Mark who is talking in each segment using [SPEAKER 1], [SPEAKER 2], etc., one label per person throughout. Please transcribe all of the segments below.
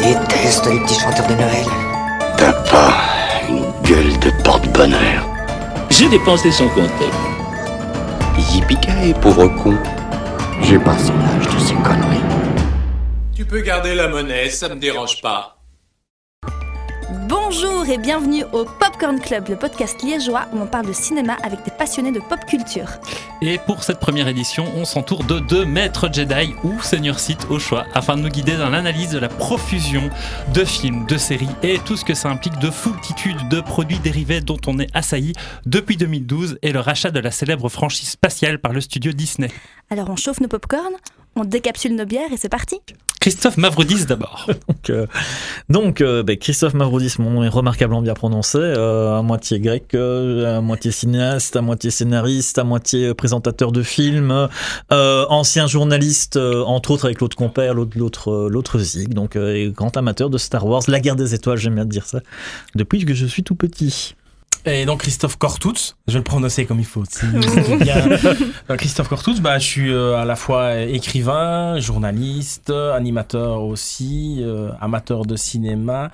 [SPEAKER 1] déteste les petits chanteurs de Noël.
[SPEAKER 2] T'as pas une gueule de porte-bonheur.
[SPEAKER 3] J'ai dépensé sans compter.
[SPEAKER 2] Yippee-ki-yay, pauvre con.
[SPEAKER 1] J'ai passé l'âge de ces conneries.
[SPEAKER 4] Tu peux garder la monnaie, ça me dérange pas.
[SPEAKER 5] Bonjour et bienvenue au Popcorn Club, le podcast liégeois où on parle de cinéma avec des passionnés de pop culture.
[SPEAKER 6] Et pour cette première édition, on s'entoure de 2 maîtres Jedi ou seigneurs Sith au choix, afin de nous guider dans l'analyse de la profusion de films, de séries et tout ce que ça implique de foultitude de produits dérivés dont on est assailli depuis 2012 et le rachat de la célèbre franchise spatiale par le studio Disney.
[SPEAKER 5] Alors on chauffe nos popcorn, on décapsule nos bières et c'est parti.
[SPEAKER 6] Christophe Mavrodis d'abord.
[SPEAKER 7] Donc, Christophe Mavrodis, mon nom est remarquablement bien prononcé, à moitié grec, à moitié cinéaste, à moitié scénariste, à moitié présentateur de films, ancien journaliste, entre autres avec l'autre compère, l'autre Zig, donc grand amateur de Star Wars, la guerre des étoiles, j'aime bien dire ça, depuis que je suis tout petit.
[SPEAKER 8] Et donc Christophe Kortutz, je vais le prononcer comme il faut. Christophe Kortutz, je suis à la fois écrivain, journaliste, animateur aussi, amateur de cinéma,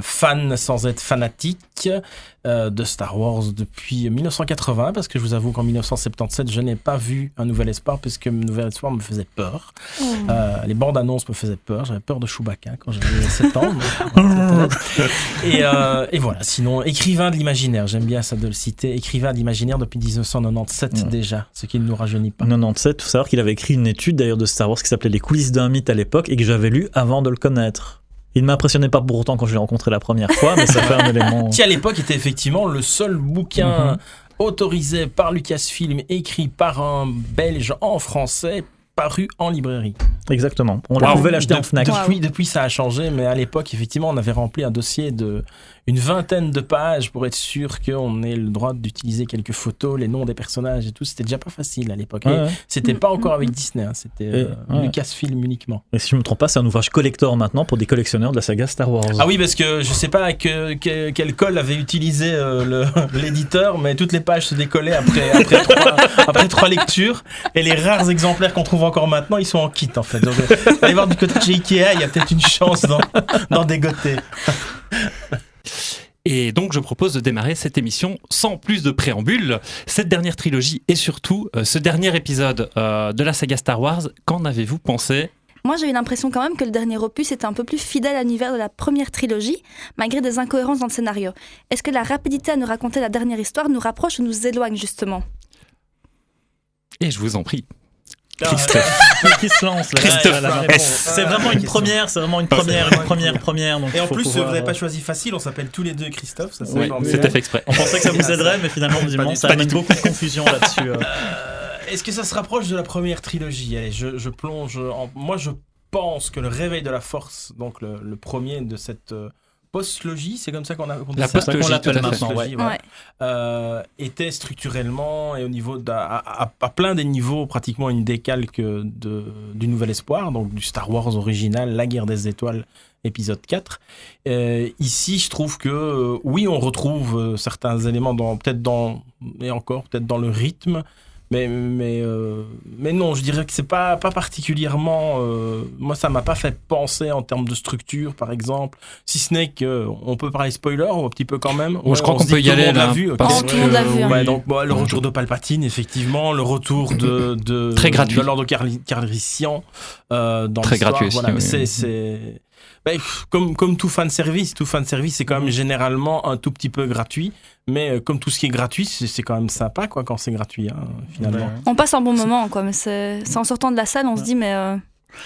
[SPEAKER 8] fan sans être fanatique de Star Wars depuis 1980, parce que je vous avoue qu'en 1977, je n'ai pas vu Un Nouvel Espoir, puisque Un Nouvel Espoir me faisait peur. Les bandes annonces me faisaient peur, j'avais peur de Chewbacca quand j'avais 7 ans. Et voilà, sinon, écrivain de l'imaginaire, j'aime bien ça de le citer, écrivain de l'imaginaire depuis 1997 déjà, ce qui ne nous rajeunit pas.
[SPEAKER 7] 97, il faut savoir qu'il avait écrit une étude d'ailleurs de Star Wars qui s'appelait Les coulisses d'un mythe à l'époque et que j'avais lu avant de le connaître. Il ne m'impressionnait pas pour autant quand je l'ai rencontré la première fois, mais ça fait un élément...
[SPEAKER 8] Qui à l'époque était effectivement le seul bouquin autorisé par Lucasfilm, écrit par un Belge en français, paru en librairie.
[SPEAKER 7] Exactement, on pouvait l'acheter en Fnac.
[SPEAKER 8] Depuis ça a changé, mais à l'époque effectivement on avait rempli un dossier de une vingtaine de pages pour être sûr qu'on ait le droit d'utiliser quelques photos, les noms des personnages et tout. C'était déjà pas facile à l'époque.
[SPEAKER 7] Ouais.
[SPEAKER 8] C'était pas encore avec Disney, c'était Lucasfilm uniquement.
[SPEAKER 7] Et si je me trompe pas, c'est un ouvrage collector maintenant pour des collectionneurs de la saga Star Wars.
[SPEAKER 8] Ah oui, parce que je sais pas quel colle avait utilisé l'éditeur, mais toutes les pages se décollaient après 3 lectures. Et les rares exemplaires qu'on trouve encore maintenant, ils sont en kit en fait. Donc, allez voir du côté de chez Ikea, il y a peut-être une chance d'en dégoter.
[SPEAKER 6] Et donc je propose de démarrer cette émission sans plus de préambule. Cette dernière trilogie et surtout ce dernier épisode de la saga Star Wars, qu'en avez-vous pensé ?
[SPEAKER 5] Moi j'ai eu l'impression quand même que le dernier opus était un peu plus fidèle à l'univers de la première trilogie, malgré des incohérences dans le scénario. Est-ce que la rapidité à nous raconter la dernière histoire nous rapproche ou nous éloigne justement ?
[SPEAKER 6] Et je vous en prie.
[SPEAKER 7] Christophe qui se lance là.
[SPEAKER 6] Christophe.
[SPEAKER 7] C'est vraiment une première, première. Donc
[SPEAKER 8] et en plus, vous n'avez pas choisi facile, on s'appelle tous les deux Christophe. Ça,
[SPEAKER 6] c'était fait exprès.
[SPEAKER 7] On pensait que ça vous aiderait, mais finalement, ça amène beaucoup de confusion là-dessus.
[SPEAKER 8] Est-ce que ça se rapproche de la première trilogie ? Allez, je plonge. Moi, je pense que le réveil de la force, donc le premier de cette post-logie, c'est comme ça qu'on dit
[SPEAKER 6] la
[SPEAKER 8] ça,
[SPEAKER 6] post-logie, tout à fait.
[SPEAKER 8] Voilà. Était structurellement et au niveau à plein des niveaux pratiquement une décalque du Nouvel Espoir, donc du Star Wars original, La Guerre des Étoiles, épisode 4. Ici, je trouve que oui, on retrouve certains éléments peut-être dans le rythme. Mais non, je dirais que c'est pas particulièrement. Moi, ça m'a pas fait penser en termes de structure, par exemple. Si ce n'est qu'on peut parler spoiler ou un petit peu quand même.
[SPEAKER 6] Je crois qu'on peut y aller là.
[SPEAKER 5] Tout le monde l'a vu.
[SPEAKER 8] Donc le retour de Palpatine, effectivement, le retour de
[SPEAKER 6] très gratuit.
[SPEAKER 8] De Lord Calrissian dans
[SPEAKER 6] très
[SPEAKER 8] l'histoire.
[SPEAKER 6] gratuit.
[SPEAKER 8] Voilà,
[SPEAKER 6] aussi,
[SPEAKER 8] c'est comme tout fan service, c'est quand même généralement un tout petit peu gratuit. Mais comme tout ce qui est gratuit, c'est quand même sympa quand c'est gratuit, finalement.
[SPEAKER 5] On passe un bon moment, quoi, mais c'est en sortant de la salle, on se dit, mais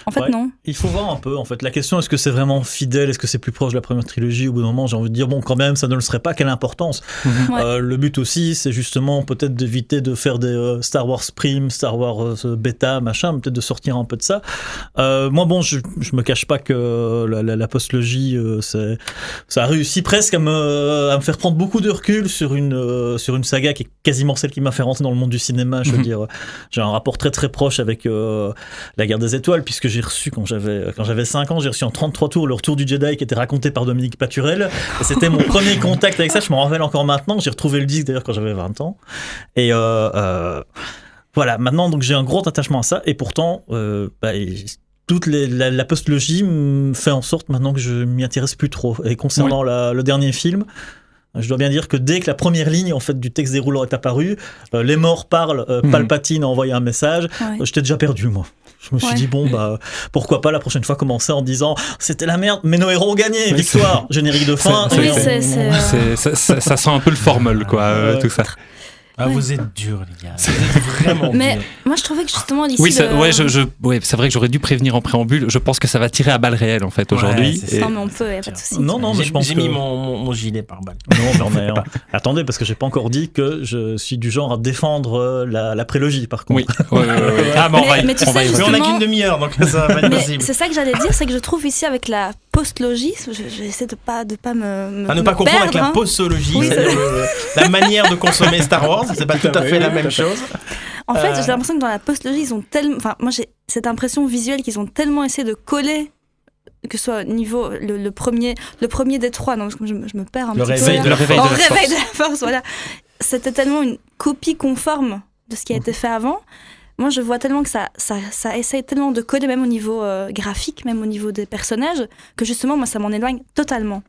[SPEAKER 5] en fait, non.
[SPEAKER 7] Il faut voir un peu, en fait. La question, est-ce que c'est vraiment fidèle ? Est-ce que c'est plus proche de la première trilogie ? Au bout d'un moment, j'ai envie de dire, bon, quand même, ça ne le serait pas, quelle importance. Le but aussi, c'est justement peut-être d'éviter de faire des Star Wars Prime, Star Wars Beta, machin, peut-être de sortir un peu de ça. Moi, bon, je me cache pas que la post-logie, ça a réussi presque à me faire prendre beaucoup de recul sur une saga qui est quasiment celle qui m'a fait rentrer dans le monde du cinéma. Je veux dire, j'ai un rapport très très proche avec La Guerre des Étoiles, puisque j'ai reçu quand j'avais 5 ans, j'ai reçu en 33 tours le Retour du Jedi qui était raconté par Dominique Paturel, et c'était mon premier contact avec ça. Je m'en rappelle encore maintenant, j'ai retrouvé le disque d'ailleurs quand j'avais 20 ans, et voilà, maintenant donc j'ai un gros attachement à ça, et pourtant la postlogie fait en sorte maintenant que je m'y intéresse plus trop. Et concernant le dernier film, je dois bien dire que dès que la première ligne en fait du texte déroulant est apparue, les morts parlent, Palpatine a envoyé un message, j'étais déjà perdu moi. Je me suis dit pourquoi pas la prochaine fois commencer en disant c'était la merde mais nos héros ont gagné, victoire, générique de fin.
[SPEAKER 6] Ça sent un peu le formol quoi, tout ça.
[SPEAKER 8] Ah, vous êtes durs, les gars. Vous êtes vraiment
[SPEAKER 5] Mais
[SPEAKER 8] durs.
[SPEAKER 5] moi, je trouvais que justement, ici.
[SPEAKER 6] Oui, c'est vrai que j'aurais dû prévenir en préambule. Je pense que ça va tirer à balles réelles, en fait, aujourd'hui.
[SPEAKER 5] Non, mais on peut, y a pas de souci.
[SPEAKER 7] Non, mais je pense
[SPEAKER 8] J'ai mis mon gilet par balle.
[SPEAKER 7] Non, mais attendez, parce que j'ai pas encore dit que je suis du genre à défendre la prélogie, par contre.
[SPEAKER 6] Oui. Ah, mais on va y
[SPEAKER 8] Mais on a qu'une demi-heure, donc ça va être possible.
[SPEAKER 5] C'est ça que j'allais dire, c'est que je trouve ici avec la postlogie, j'essaie de pas me
[SPEAKER 8] à ne pas confondre avec la postologie, c'est-à-dire la manière de consommer Star Wars. C'est pas tout à fait la même chose.
[SPEAKER 5] En fait, j'ai l'impression que dans la postlogie, ils ont tellement. Enfin, moi, j'ai cette impression visuelle qu'ils ont tellement essayé de coller, que ce soit au niveau le premier des trois. Non, parce que je me perds un petit peu.
[SPEAKER 6] Le réveil
[SPEAKER 5] de la force, voilà. C'était tellement une copie conforme de ce qui a été fait avant. Moi, je vois tellement que ça essaye tellement de coller, même au niveau graphique, même au niveau des personnages, que justement, moi, ça m'en éloigne totalement.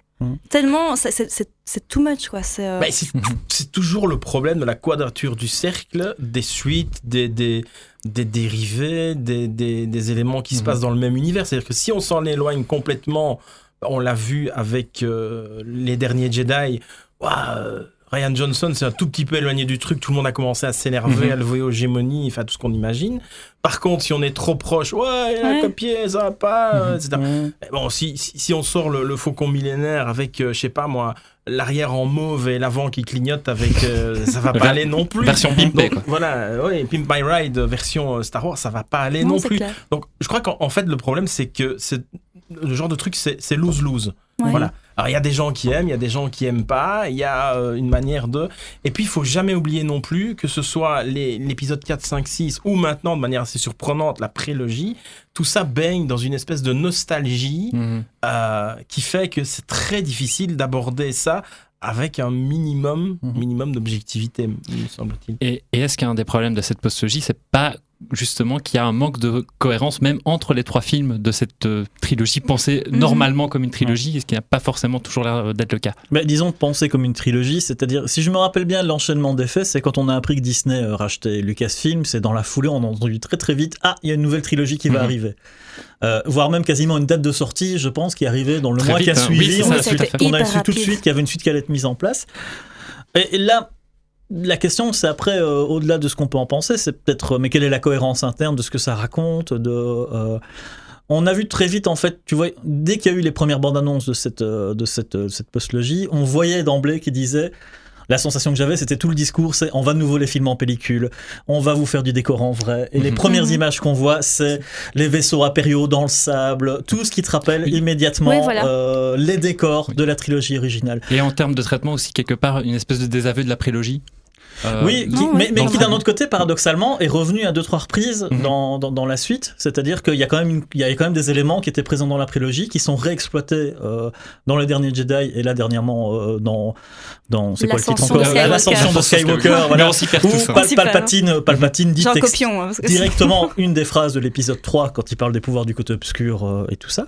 [SPEAKER 5] Tellement, c'est too much, quoi.
[SPEAKER 8] C'est toujours le problème de la quadrature du cercle, des suites, des dérivés, des éléments qui se passent dans le même univers. C'est-à-dire que si on s'en éloigne complètement, on l'a vu avec les derniers Jedi, Ryan Johnson s'est un tout petit peu éloigné du truc, tout le monde a commencé à s'énerver, à le vouer aux gémonies, enfin tout ce qu'on imagine. Par contre, si on est trop proche, il a copié, ça va pas, etc. Bon, si on sort le faucon millénaire avec, je sais pas moi, l'arrière en mauve et l'avant qui clignote avec, ça va pas aller non plus.
[SPEAKER 6] Version pimpée, quoi.
[SPEAKER 8] Voilà, Pimp My Ride version Star Wars, ça va pas aller non plus. Clair. Donc, je crois qu'en fait, le problème, c'est que le genre de truc, c'est lose-lose. Ouais. Voilà. Alors, il y a des gens qui aiment, il y a des gens qui aiment pas, il y a une manière de... Et puis, il faut jamais oublier non plus que ce soit l'épisode 4, 5, 6 ou maintenant, de manière assez surprenante, la prélogie, tout ça baigne dans une espèce de nostalgie qui fait que c'est très difficile d'aborder ça avec un minimum d'objectivité, me semble-t-il.
[SPEAKER 6] Et est-ce qu'un des problèmes de cette postlogie, c'est pas justement qu'il y a un manque de cohérence même entre les trois films de cette trilogie pensée normalement comme une trilogie, et ce qui n'a pas forcément toujours l'air d'être le cas.
[SPEAKER 7] Mais disons penser comme une trilogie, c'est-à-dire, si je me rappelle bien l'enchaînement des faits, c'est quand on a appris que Disney rachetait Lucasfilm, c'est dans la foulée, on a entendu très très vite, il y a une nouvelle trilogie qui va arriver. Voire même quasiment une date de sortie, je pense, qui est arrivée dans le mois qui a suivi. On a su tout de suite qu'il y avait une suite qui allait être mise en place. Et là, la question, c'est après, au-delà de ce qu'on peut en penser, c'est peut-être, mais quelle est la cohérence interne de ce que ça raconte on a vu très vite, en fait, tu vois, dès qu'il y a eu les premières bandes annonces de cette postlogie, on voyait d'emblée qui disait... La sensation que j'avais, c'était tout le discours, c'est on va de nouveau les filmer en pellicule, on va vous faire du décor en vrai. Et les premières images qu'on voit, c'est les vaisseaux impériaux dans le sable, tout ce qui te rappelle immédiatement les décors de la trilogie originale.
[SPEAKER 6] Et en termes de traitement aussi, quelque part, une espèce de désaveu de la prélogie.
[SPEAKER 7] Mais qui d'un autre côté, paradoxalement, est revenu à 2-3 reprises dans la suite. C'est-à-dire qu'il y a quand même des éléments qui étaient présents dans la prélogie, qui sont réexploités dans le dernier Jedi et là dernièrement dans c'est quoi le titre encore ? L'ascension de Skywalker. Voilà. Où Palpatine dit directement une des phrases de l'épisode 3 quand il parle des pouvoirs du côté obscur et tout ça.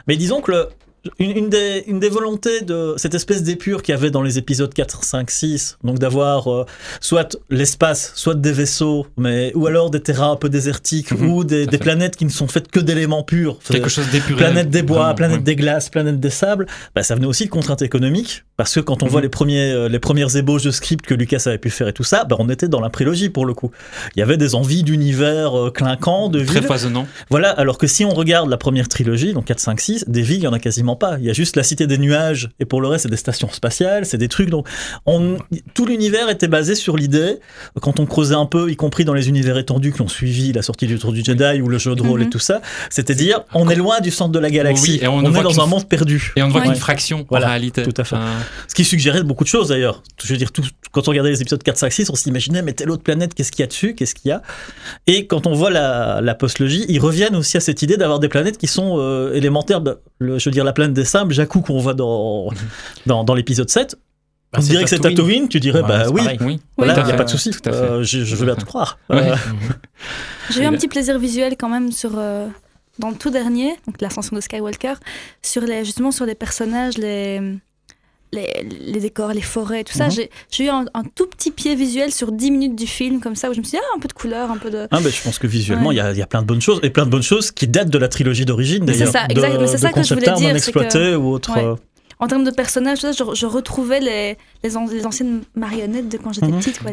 [SPEAKER 7] Mais disons que une des volontés de cette espèce d'épure qu'il y avait dans les épisodes 4, 5, 6, donc d'avoir soit l'espace, soit des vaisseaux, ou alors des terrains un peu désertiques, ou des planètes qui ne sont faites que d'éléments purs.
[SPEAKER 6] Quelque chose d'épuré.
[SPEAKER 7] Planète des bois, planète des glaces, planète des sables. Ça venait aussi de contraintes économiques, parce que quand on voit les premières ébauches de script que Lucas avait pu faire et tout ça, on était dans la prélogie pour le coup. Il y avait des envies d'univers clinquants, de villes.
[SPEAKER 6] Très foisonnant.
[SPEAKER 7] Voilà, alors que si on regarde la première trilogie, donc 4, 5, 6, des villes, il y en a quasiment pas. Il y a juste la cité des nuages et pour le reste c'est des stations spatiales, c'est des trucs. Donc tout l'univers était basé sur l'idée, quand on creusait un peu, y compris dans les univers étendus qui ont suivi la sortie du Tour du Jedi ou le jeu de rôle et tout ça, c'est à dire on est loin du centre de la galaxie,
[SPEAKER 6] et
[SPEAKER 7] on est dans un monde perdu.
[SPEAKER 6] Et on ne voit qu'une fraction en réalité. Tout à fait.
[SPEAKER 7] Ce qui suggérait beaucoup de choses d'ailleurs. Je veux dire, quand on regardait les épisodes 4, 5, 6, on s'imaginait mais telle autre planète, qu'est-ce qu'il y a dessus, qu'est-ce qu'il y a. Et quand on voit la postlogie, ils reviennent aussi à cette idée d'avoir des planètes qui sont élémentaires. Je veux dire la planète des sables, Jakku qu'on voit dans l'épisode 7, on dirait que c'est Tatooine, tu dirais oui, voilà, il n'y a pas de souci, je veux bien te croire.
[SPEAKER 5] J'ai eu un petit plaisir visuel quand même dans le tout dernier, donc l'ascension de Skywalker, justement sur les personnages, les décors, les forêts, tout ça. J'ai eu un tout petit pied visuel sur 10 minutes du film, comme ça, où je me suis dit, un peu de couleur, un peu de...
[SPEAKER 7] Je pense que visuellement, il y a plein de bonnes choses, et plein de bonnes choses qui datent de la trilogie d'origine, d'ailleurs.
[SPEAKER 5] C'est ça, exact. Mais c'est ça que je voulais dire.
[SPEAKER 7] Non exploités ou autre...
[SPEAKER 5] Ouais. En termes de personnages, je retrouvais les anciennes marionnettes de quand j'étais petite. Quoi,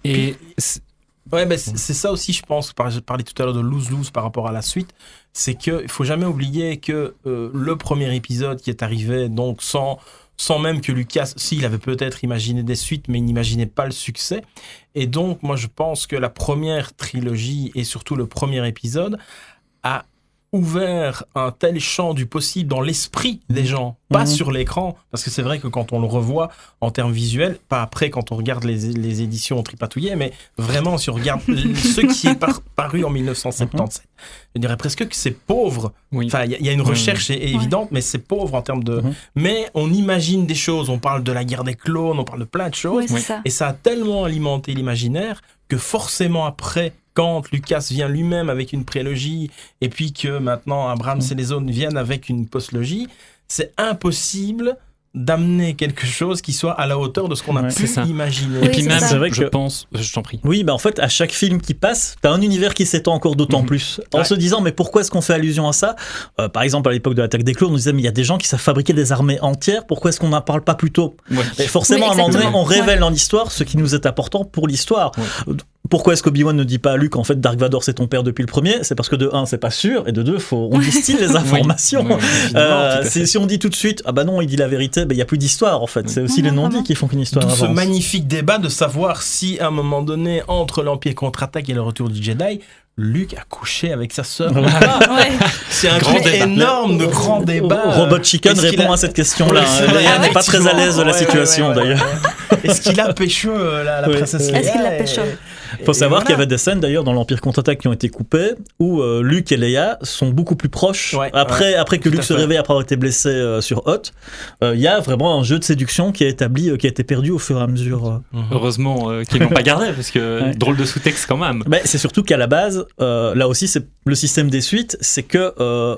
[SPEAKER 6] Et
[SPEAKER 8] c'est ça aussi, je pense. Je parlais tout à l'heure de lose-lose par rapport à la suite. C'est qu'il ne faut jamais oublier que le premier épisode qui est arrivé, donc sans même que Lucas, il avait peut-être imaginé des suites, mais il n'imaginait pas le succès. Et donc, moi, je pense que la première trilogie et surtout le premier épisode a ouvert un tel champ du possible dans l'esprit des gens, pas sur l'écran, parce que c'est vrai que quand on le revoit en termes visuels, pas après quand on regarde les éditions tripatouillées, mais vraiment si on regarde ce qui est paru en 1977, je dirais presque que c'est pauvre. Enfin, il y a une recherche évidente, mais c'est pauvre en termes de... Mais on imagine des choses, on parle de la guerre des clones, on parle de plein de choses, et ça a tellement alimenté l'imaginaire que forcément après, quand Lucas vient lui-même avec une prélogie et puis que maintenant Abrams et les autres viennent avec une postlogie, c'est impossible d'amener quelque chose qui soit à la hauteur de ce qu'on a pu imaginer.
[SPEAKER 6] Et puis même,
[SPEAKER 7] je
[SPEAKER 6] pense, je t'en prie.
[SPEAKER 7] Oui, en fait, à chaque film qui passe, t'as un univers qui s'étend encore d'autant plus. En se disant, mais pourquoi est-ce qu'on fait allusion à ça ? Par exemple, à l'époque de l'attaque des clones, on disait, mais il y a des gens qui savent fabriquer des armées entières, pourquoi est-ce qu'on n'en parle pas plus tôt ? Et forcément, à un moment donné, on révèle dans l'histoire ce qui nous est important pour l'histoire. Pourquoi est-ce qu'Obi-Wan ne dit pas à Luke, en fait, Dark Vador, c'est ton père depuis le premier ? C'est parce que de 1, c'est pas sûr, et de 2, on distille les informations. Si on dit tout de suite, ah bah non, il dit la vérité, il y a plus d'histoire, en fait. C'est aussi les non-dits qui font qu'une histoire avance.
[SPEAKER 8] Ce magnifique débat de savoir si, à un moment donné, entre l'Empire contre-attaque et le retour du Jedi, Luke a couché avec sa sœur. C'est un grand énorme, de grand débat.
[SPEAKER 7] Robot Chicken répond à cette question-là. Leia n'est pas très à l'aise de la situation, d'ailleurs.
[SPEAKER 8] Est-ce qu'il a pécho la princesse Leia ?
[SPEAKER 5] Est-ce qu'il l'a pécho ?
[SPEAKER 7] Il faut savoir qu'il y avait des scènes d'ailleurs dans l'Empire contre-attaque qui ont été coupées où Luke et Leia sont beaucoup plus proches. Après que Luke se réveille après avoir été blessé sur Hoth, il y a vraiment un jeu de séduction qui est établi, qui a été perdu au fur et à mesure.
[SPEAKER 6] Heureusement qu'ils l'ont pas gardé, parce que drôle de sous-texte quand même.
[SPEAKER 7] C'est surtout qu'à la base, là aussi, c'est le système des suites, c'est que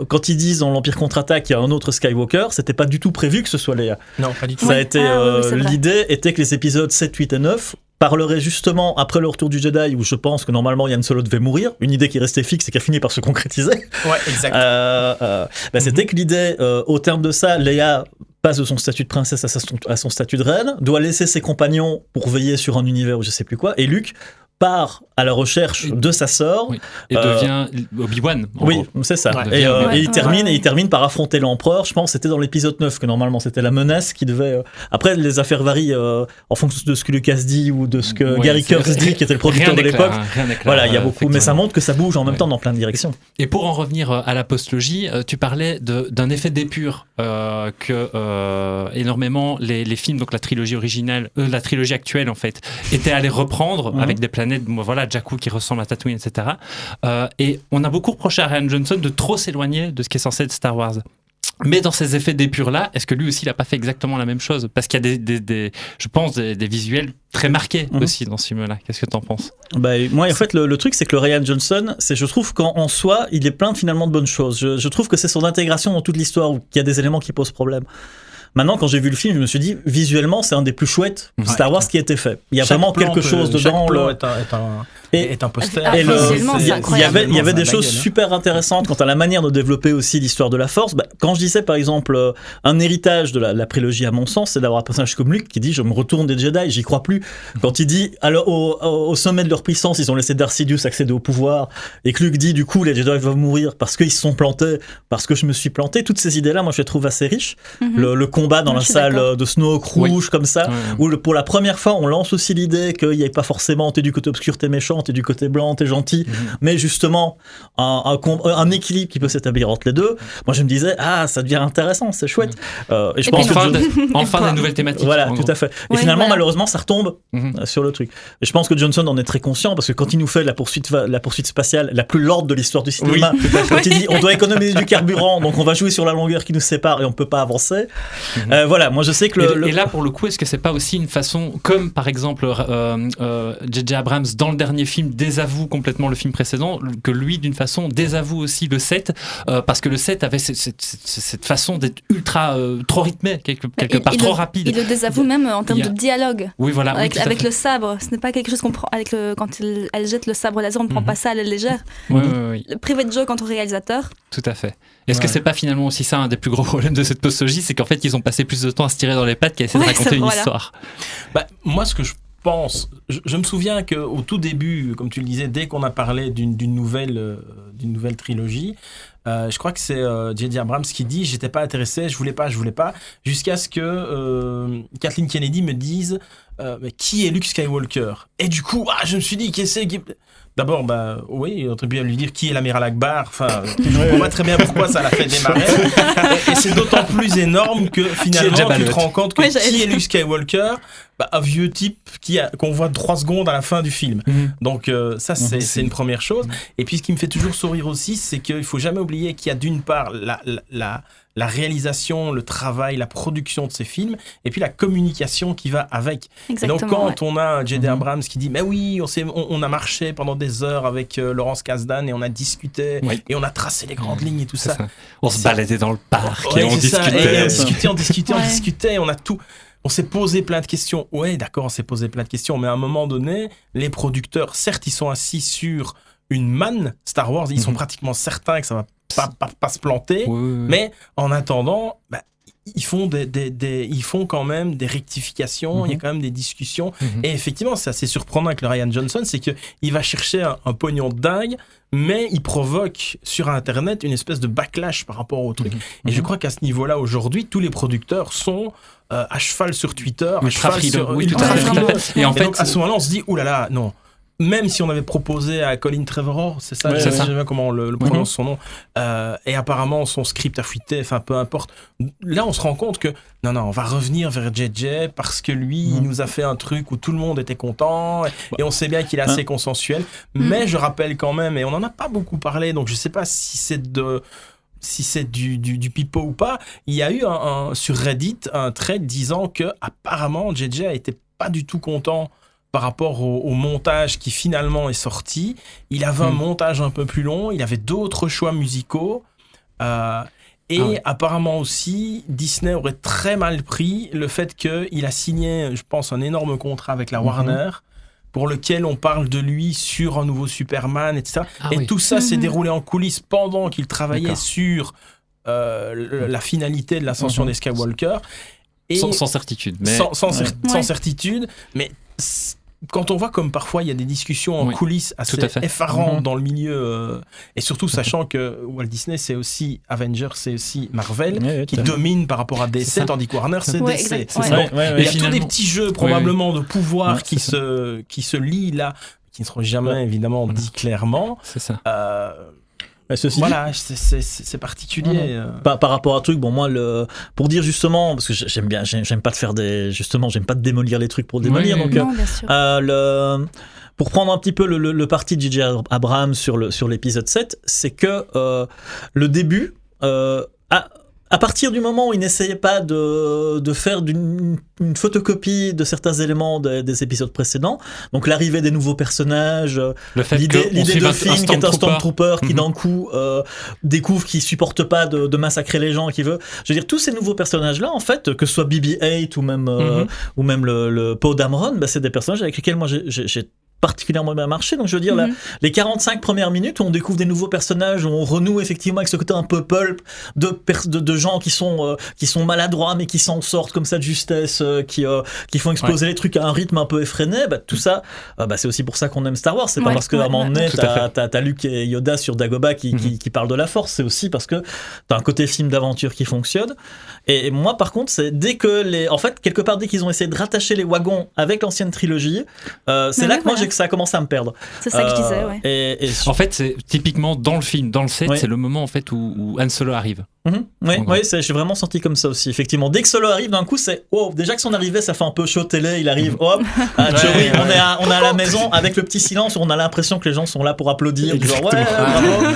[SPEAKER 7] quand ils disent dans l'Empire contre-attaque qu'il y a un autre Skywalker, c'était pas du tout prévu que ce soit Leia.
[SPEAKER 8] Non, pas du tout.
[SPEAKER 7] Ça a été l'idée était que les épisodes 7, 8 et 9 parlerait justement après le retour du Jedi, où je pense que normalement Han Solo devait mourir, une idée qui restait fixe et qui a fini par se concrétiser.
[SPEAKER 8] Ouais, exact.
[SPEAKER 7] C'était que l'idée, au terme de ça, Leia passe de son statut de princesse à son statut de reine, doit laisser ses compagnons pour veiller sur un univers ou je sais plus quoi, et Luke part à la recherche de sa sœur
[SPEAKER 6] et devient Obi-Wan.
[SPEAKER 7] Oui, c'est ça. Et il termine par affronter l'empereur. Je pense que c'était dans l'épisode 9 que normalement c'était la menace qui devait... Après, les affaires varient en fonction de ce que Lucas dit ou de ce que Gary Kurtz dit, qui était le producteur de l'époque. Voilà, il y a beaucoup, mais ça montre que ça bouge en même temps dans plein de directions.
[SPEAKER 6] Et pour en revenir à la postlogie, tu parlais d'un effet d'épure que énormément les films, donc la trilogie originale, la trilogie actuelle en fait, étaient allés reprendre avec des planètes, voilà, Jakku qui ressemble à Tatooine, etc. Et on a beaucoup reproché à Rian Johnson de trop s'éloigner de ce qui est censé être Star Wars. Mais dans ces effets d'épure-là, est-ce que lui aussi, il n'a pas fait exactement la même chose ? Parce qu'il y a je pense, des visuels très marqués aussi dans ce film-là. Qu'est-ce que tu en penses ?
[SPEAKER 7] Moi, en fait, le truc, c'est que le Rian Johnson, je trouve qu'en soi, il est plein finalement de bonnes choses. Je trouve que c'est son intégration dans toute l'histoire où il y a des éléments qui posent problème. Maintenant, quand j'ai vu le film, je me suis dit, visuellement, c'est un des plus chouettes Star Wars qui a été fait. Il y a vraiment quelque chose dedans.
[SPEAKER 8] Est un poster.
[SPEAKER 7] Il y avait des choses super intéressantes quant à la manière de développer aussi l'histoire de la Force. Quand je disais, par exemple, un héritage de la prélogie, à mon sens, c'est d'avoir un personnage comme Luke qui dit, je me retourne des Jedi, j'y crois plus. Quand il dit, alors, au sommet de leur puissance, ils ont laissé Darth Sidious accéder au pouvoir, et que Luke dit, du coup, les Jedi vont mourir parce qu'ils se sont plantés, parce que je me suis planté. Toutes ces idées-là, moi, je les trouve assez riches. Le combat dans la salle de Snoke rouge, comme ça, où pour la première fois, on lance aussi l'idée qu'il n'y ait pas forcément, t'es du côté obscur, t'es méchant, t'es du côté blanc, t'es gentil, mais justement, un équilibre qui peut s'établir entre les deux. Moi, je me disais, ça devient intéressant, c'est chouette. Et je pense
[SPEAKER 6] enfin des nouvelles thématiques.
[SPEAKER 7] Voilà, tout à fait. Et finalement, malheureusement, ça retombe sur le truc. Et je pense que Johnson en est très conscient, parce que quand il nous fait la poursuite spatiale la plus lente de l'histoire du cinéma, quand il dit, on doit économiser du carburant, donc on va jouer sur la longueur qui nous sépare et on peut pas avancer. Voilà, moi je sais que
[SPEAKER 6] et là, pour le coup, est-ce que c'est pas aussi une façon, comme par exemple J.J. Abrams dans le dernier film désavoue complètement le film précédent, que lui, d'une façon, désavoue aussi le 7, parce que le 7 avait cette façon d'être ultra trop rythmé, quelque part trop rapide.
[SPEAKER 5] Il le désavoue même en termes de dialogue.
[SPEAKER 6] Oui, voilà.
[SPEAKER 5] Avec le sabre. Ce n'est pas quelque chose qu'on prend quand elle jette le sabre laser, on ne prend pas ça à la légère.
[SPEAKER 6] Oui.
[SPEAKER 5] Le private joke quant au réalisateur.
[SPEAKER 6] Tout à fait. Est-ce que c'est pas finalement aussi ça un des plus gros problèmes de cette postologie, c'est qu'en fait ils ont passé plus de temps à se tirer dans les pattes qu'à essayer de raconter une histoire.
[SPEAKER 8] Moi, ce que je pense, je me souviens qu'au tout début, comme tu le disais, dès qu'on a parlé d'une nouvelle trilogie, je crois que c'est J.J. Abrams qui dit j'étais pas intéressé, je voulais pas, jusqu'à ce que Kathleen Kennedy me dise mais qui est Luke Skywalker. Et du coup, je me suis dit D'abord, oui, on aurait pu lui dire qui est l'amiral Akbar. Enfin, on voit très bien pourquoi ça l'a fait démarrer. Et c'est d'autant plus énorme que finalement, tu te rends compte que qui est Luke Skywalker, un vieux type qu'on voit 3 secondes à la fin du film. Donc ça, c'est une première chose. Et puis, ce qui me fait toujours sourire aussi, c'est qu'il faut jamais oublier qu'il y a d'une part la réalisation, le travail, la production de ces films, et puis la communication qui va avec.
[SPEAKER 5] Exactement,
[SPEAKER 8] et donc quand on a J.J. Abrams qui dit mais oui, on a marché pendant des heures avec Laurence Kasdan et on a discuté et on a tracé les grandes lignes et tout ça.
[SPEAKER 6] On se baladait dans le parc et on discutait.
[SPEAKER 8] On discutait, on s'est posé plein de questions. Ouais, d'accord, on s'est posé plein de questions, mais à un moment donné, les producteurs, certes, ils sont assis sur une manne Star Wars, ils sont pratiquement certains que ça va pas se planter, mais en attendant, ils font ils font quand même des rectifications, il y a quand même des discussions, et effectivement, c'est assez surprenant avec le Rian Johnson, c'est qu'il va chercher un pognon de dingue, mais il provoque sur Internet une espèce de backlash par rapport au truc. Et je crois qu'à ce niveau-là, aujourd'hui, tous les producteurs sont à cheval sur Twitter, à cheval sur...
[SPEAKER 6] Oui, tout à fait.
[SPEAKER 8] Et en fait, donc, à ce moment-là, on se dit, oulala, non. Même si on avait proposé à Colin Trevorrow, c'est ça, je ne sais pas comment on le prononce son nom, et apparemment son script a fuité, enfin peu importe. Là, on se rend compte que non, on va revenir vers JJ parce que lui, il nous a fait un truc où tout le monde était content et on sait bien qu'il est assez consensuel. Mais je rappelle quand même, et on n'en a pas beaucoup parlé, donc je ne sais pas si c'est du pipeau ou pas. Il y a eu sur Reddit un thread disant que apparemment JJ était pas du tout content par rapport au montage qui finalement est sorti. Il avait un montage un peu plus long, il avait d'autres choix musicaux, et apparemment aussi, Disney aurait très mal pris le fait qu'il a signé, je pense, un énorme contrat avec la Warner, pour lequel on parle de lui sur un nouveau Superman, etc. Tout ça s'est déroulé en coulisses pendant qu'il travaillait sur la finalité de l'ascension des Skywalker. Et
[SPEAKER 6] sans certitude. Mais...
[SPEAKER 8] Sans certitude, mais... Quand on voit comme parfois il y a des discussions en coulisses assez effarantes dans le milieu, et surtout sachant que Walt Disney c'est aussi Avengers, c'est aussi Marvel qui domine par rapport à DC, tandis que Warner c'est DC. Il y a tous des petits jeux probablement de pouvoir qui se lient là, qui ne seront jamais évidemment dit clairement.
[SPEAKER 6] C'est ça.
[SPEAKER 8] Voilà, c'est particulier.
[SPEAKER 7] Par rapport à un truc, bon, moi, pour dire justement, parce que j'aime pas j'aime pas démolir les trucs pour démolir, donc,
[SPEAKER 5] bien sûr.
[SPEAKER 7] pour prendre un petit peu le parti de J.J. Abrams sur l'épisode 7, c'est que le début, à partir du moment où il n'essayait pas de faire une photocopie de certains éléments des épisodes précédents, donc l'arrivée des nouveaux personnages, l'idée de Finn qui est un Stormtrooper qui d'un coup découvre qu'il supporte pas de massacrer les gens, qui veut, je veux dire, tous ces nouveaux personnages là en fait, que ce soit BB-8 ou même le Poe Dameron, c'est des personnages avec lesquels moi j'ai particulièrement bien marché, donc je veux dire les 45 premières minutes où on découvre des nouveaux personnages, où on renoue effectivement avec ce côté un peu pulp de gens qui sont maladroits mais qui s'en sortent comme ça de justesse, qui font exploser les trucs à un rythme un peu effréné, tout ça c'est aussi pour ça qu'on aime Star Wars, c'est pas parce qu'à un moment donné t'as Luke et Yoda sur Dagobah qui parlent de la Force, c'est aussi parce que t'as un côté film d'aventure qui fonctionne. Et moi par contre c'est dès qu'ils ont essayé de rattacher les wagons avec l'ancienne trilogie, c'est là que moi que ça a commencé à me perdre.
[SPEAKER 5] C'est ça que je disais,
[SPEAKER 6] et en fait, c'est typiquement dans le film, dans le set, c'est le moment en fait où Han Solo arrive.
[SPEAKER 7] J'ai vraiment senti comme ça aussi. Effectivement, dès que Solo arrive, d'un coup, c'est déjà que son arrivée, ça fait un peu show télé. Il arrive, hop, on est à la maison avec le petit silence où on a l'impression que les gens sont là pour applaudir. Genre, bravo.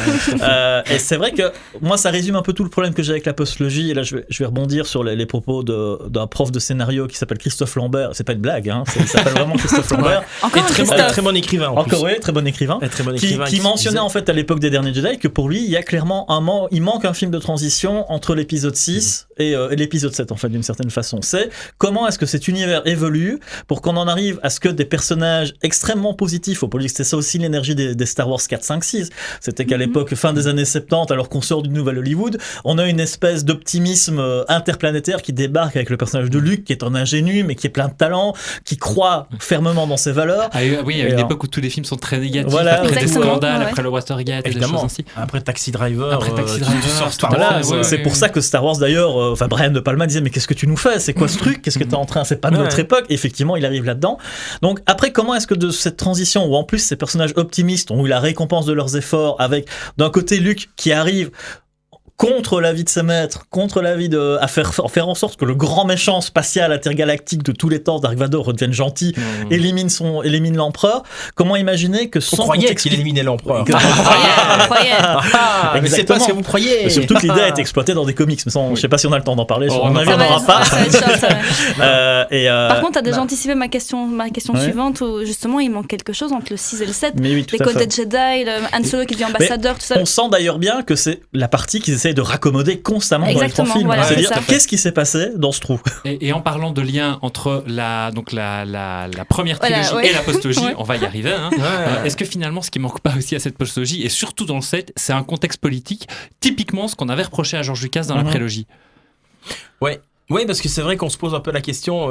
[SPEAKER 7] Et c'est vrai que moi, ça résume un peu tout le problème que j'ai avec la postlogie. Et là, je vais rebondir sur les propos d'un prof de scénario qui s'appelle Christophe Lambert. C'est pas une blague, il s'appelle vraiment Christophe Lambert.
[SPEAKER 5] Encore Christophe.
[SPEAKER 8] très bon écrivain en plus.
[SPEAKER 7] Encore oui, très bon écrivain.
[SPEAKER 8] Un très bon écrivain
[SPEAKER 7] Qui mentionnait
[SPEAKER 8] disait-
[SPEAKER 7] en fait à l'époque des derniers Jedi que pour lui il y a clairement il manque un film de transition entre l'épisode 6 et l'épisode 7 en fait d'une certaine façon. C'est comment est-ce que cet univers évolue pour qu'on en arrive à ce que des personnages extrêmement positifs, faut pas dire que c'était ça aussi l'énergie des Star Wars 4, 5, 6, c'était qu'à l'époque fin des années 70 alors qu'on sort du nouvel Hollywood, on a une espèce d'optimisme interplanétaire qui débarque avec le personnage de Luke qui est un ingénu mais qui est plein de talent, qui croit fermement dans ses valeurs.
[SPEAKER 6] Ah oui, il y a une
[SPEAKER 7] alors-
[SPEAKER 6] époque où tous les films sont très négatifs,
[SPEAKER 7] Voilà,
[SPEAKER 6] après des
[SPEAKER 5] exactement,
[SPEAKER 6] scandales,
[SPEAKER 5] ouais.
[SPEAKER 6] après le Watergate et des
[SPEAKER 8] Évidemment.
[SPEAKER 6] choses ainsi.
[SPEAKER 8] Après Taxi Driver,
[SPEAKER 6] Après Taxi
[SPEAKER 8] qui
[SPEAKER 6] Driver,
[SPEAKER 8] sort Star
[SPEAKER 6] tout à
[SPEAKER 8] Wars.
[SPEAKER 6] fait,
[SPEAKER 7] Voilà,
[SPEAKER 6] ouais,
[SPEAKER 7] c'est
[SPEAKER 6] ouais.
[SPEAKER 7] pour ça que Star Wars d'ailleurs, Brian De Palma disait mais qu'est-ce que tu nous fais, c'est quoi ce truc, qu'est-ce que t'es en train, c'est pas de notre
[SPEAKER 8] Ouais.
[SPEAKER 7] époque. Et effectivement il arrive là-dedans. Donc après comment est-ce que de cette transition où en plus ces personnages optimistes ont eu la récompense de leurs efforts avec d'un côté Luke qui arrive contre l'avis de ses maîtres, contre l'avis de à faire en sorte que le grand méchant spatial intergalactique de tous les temps, Dark Vador, redevienne gentil, élimine l'empereur. Comment imaginer que
[SPEAKER 8] On
[SPEAKER 7] son
[SPEAKER 8] croyait
[SPEAKER 7] contexte-
[SPEAKER 8] qu'il éliminait l'empereur.
[SPEAKER 5] Croyez.
[SPEAKER 8] Ah, mais c'est pas ce que vous croyez.
[SPEAKER 7] Mais surtout que l'idée a été exploitée dans des comics, mais ça, je sais pas si on a le temps d'en parler.
[SPEAKER 6] Oh,
[SPEAKER 7] Sur mon
[SPEAKER 6] on en
[SPEAKER 7] avis, on
[SPEAKER 6] parlera.
[SPEAKER 7] n'aura pas.
[SPEAKER 5] Ça va être chaud, ça va.
[SPEAKER 7] Par
[SPEAKER 5] Par contre, t'as déjà anticipé ma question
[SPEAKER 7] Ouais.
[SPEAKER 5] suivante où justement il manque quelque chose entre le 6 et le 7.
[SPEAKER 7] mais oui, tout
[SPEAKER 5] Les
[SPEAKER 7] à
[SPEAKER 5] côtés
[SPEAKER 7] fait.
[SPEAKER 5] de Jedi, le Han Solo qui devient ambassadeur, tout ça.
[SPEAKER 7] On sent d'ailleurs bien que c'est la partie qu'ils essayent de raccommoder constamment dans les
[SPEAKER 5] Exactement,
[SPEAKER 7] trois films.
[SPEAKER 5] voilà,
[SPEAKER 7] C'est-à-dire,
[SPEAKER 5] c'est ça.
[SPEAKER 7] qu'est-ce qui s'est passé dans ce trou?
[SPEAKER 6] Et en parlant de lien entre la première
[SPEAKER 5] Voilà,
[SPEAKER 6] trilogie
[SPEAKER 5] ouais.
[SPEAKER 6] et la postlogie,
[SPEAKER 5] Ouais.
[SPEAKER 6] on va y arriver. Hein. Est-ce que finalement, ce qui manque pas aussi à cette postlogie, et surtout dans le 7, c'est un contexte politique, typiquement ce qu'on avait reproché à George Lucas dans la prélogie.
[SPEAKER 8] Oui, parce que c'est vrai qu'on se pose un peu la question.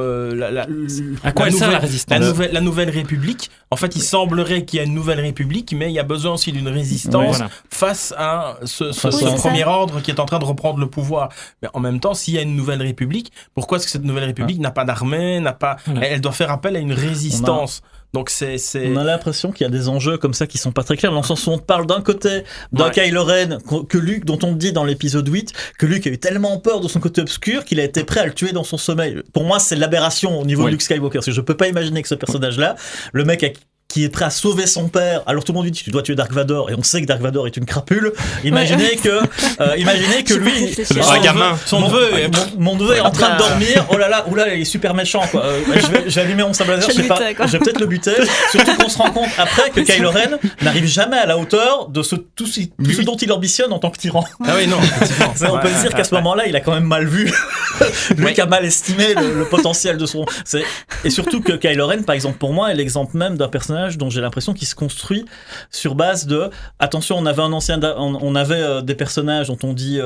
[SPEAKER 6] À quoi elle sert la résistance
[SPEAKER 8] la nouvelle République. En fait, il semblerait qu'il y a une nouvelle République, mais il y a besoin aussi d'une résistance
[SPEAKER 6] Ouais, voilà.
[SPEAKER 8] face à ce
[SPEAKER 7] Face
[SPEAKER 5] à-
[SPEAKER 8] premier ordre qui est en train de reprendre le pouvoir. Mais en même temps, s'il y a une nouvelle République, pourquoi est-ce que cette nouvelle République n'a pas d'armée,
[SPEAKER 6] Voilà.
[SPEAKER 8] elle doit faire appel à une résistance. Donc c'est
[SPEAKER 7] On a l'impression qu'il y a des enjeux comme ça qui sont pas très clairs. Dans le sens où on te parle d'un côté d'un Kylo Ren que Luke, dont on dit dans l'épisode 8 que Luke a eu tellement peur de son côté obscur qu'il a été prêt à le tuer dans son sommeil. Pour moi, c'est l'aberration au niveau de Luke Skywalker. Parce que je peux pas imaginer que ce personnage-là, le mec qui est prêt à sauver son père, alors tout le monde lui dit tu dois tuer Dark Vador, et on sait que Dark Vador est une crapule. Imaginez que lui,
[SPEAKER 5] réfléchi.
[SPEAKER 8] Son
[SPEAKER 7] neveu est en train de dormir. Oh là là, il est super méchant quoi. Je vais allumer mon sable laser,
[SPEAKER 5] Je vais le
[SPEAKER 7] je
[SPEAKER 5] buter, quoi.
[SPEAKER 7] vais peut-être le buter. Surtout qu'on se rend compte après que Kylo Ren n'arrive jamais à la hauteur de tout ce dont il ambitionne en tant que tyran.
[SPEAKER 8] Ah oui, non, effectivement.
[SPEAKER 7] On peut se dire qu'à ce moment-là, il a quand même mal vu. Lui qui a mal estimé le potentiel de son. Et surtout que Kylo Ren, par exemple, pour moi, est l'exemple même d'un personnage dont j'ai l'impression qu'il se construit sur base de. Attention, on avait des personnages dont on dit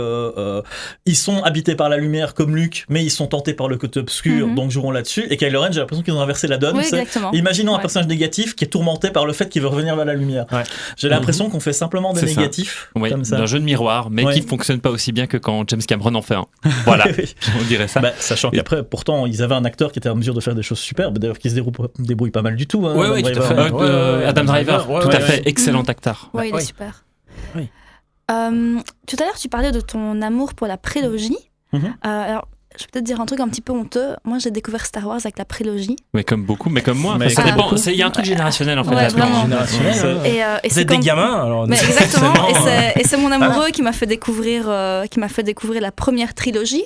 [SPEAKER 7] ils sont habités par la lumière comme Luke, mais ils sont tentés par le côté obscur, donc joueront là-dessus. Et Kylo Ren, j'ai l'impression qu'ils ont inversé la donne.
[SPEAKER 5] Oui,
[SPEAKER 7] C'est-
[SPEAKER 5] exactement.
[SPEAKER 7] Imaginons un
[SPEAKER 5] Ouais.
[SPEAKER 7] personnage négatif qui est tourmenté par le fait qu'il veut revenir vers la lumière.
[SPEAKER 8] Ouais.
[SPEAKER 7] J'ai l'impression qu'on fait simplement des
[SPEAKER 6] C'est ça.
[SPEAKER 7] négatifs
[SPEAKER 6] Oui,
[SPEAKER 7] comme ça.
[SPEAKER 6] d'un jeu de miroir, mais
[SPEAKER 7] Ouais.
[SPEAKER 6] qui fonctionne pas aussi bien que quand James Cameron en fait un. Voilà,
[SPEAKER 7] Oui.
[SPEAKER 6] on dirait ça.
[SPEAKER 7] Bah, sachant qu'après, pourtant, ils avaient un acteur qui était en mesure de faire des choses superbes, d'ailleurs qui se débrouille pas mal du tout. Hein,
[SPEAKER 8] Ouais,
[SPEAKER 7] Adam
[SPEAKER 8] tout à
[SPEAKER 7] Driver.
[SPEAKER 8] fait.
[SPEAKER 6] Adam Driver,
[SPEAKER 8] ouais,
[SPEAKER 6] tout
[SPEAKER 8] ouais,
[SPEAKER 6] à fait,
[SPEAKER 8] ouais.
[SPEAKER 6] excellent acteur.
[SPEAKER 5] Ouais, il
[SPEAKER 8] oui.
[SPEAKER 5] est super.
[SPEAKER 8] Oui.
[SPEAKER 5] Tout à l'heure, tu parlais de ton amour pour la prélogie.
[SPEAKER 7] Mhm.
[SPEAKER 5] Alors, je vais peut-être dire un truc un petit peu honteux. Moi, j'ai découvert Star Wars avec la prélogie.
[SPEAKER 6] Mais comme beaucoup, mais comme moi.
[SPEAKER 7] Mais
[SPEAKER 6] Enfin, ça
[SPEAKER 5] comme
[SPEAKER 6] dépend.
[SPEAKER 7] beaucoup.
[SPEAKER 6] Il y a un truc générationnel en fait.
[SPEAKER 5] Ouais,
[SPEAKER 6] là-dedans.
[SPEAKER 5] vraiment.
[SPEAKER 8] Générationnel, hein.
[SPEAKER 5] Et
[SPEAKER 8] Vous
[SPEAKER 5] c'est
[SPEAKER 8] êtes des
[SPEAKER 5] quand-
[SPEAKER 8] gamins, alors.
[SPEAKER 5] Mais exactement.
[SPEAKER 8] forcément,
[SPEAKER 5] Et c'est mon amoureux qui m'a fait découvrir la première trilogie.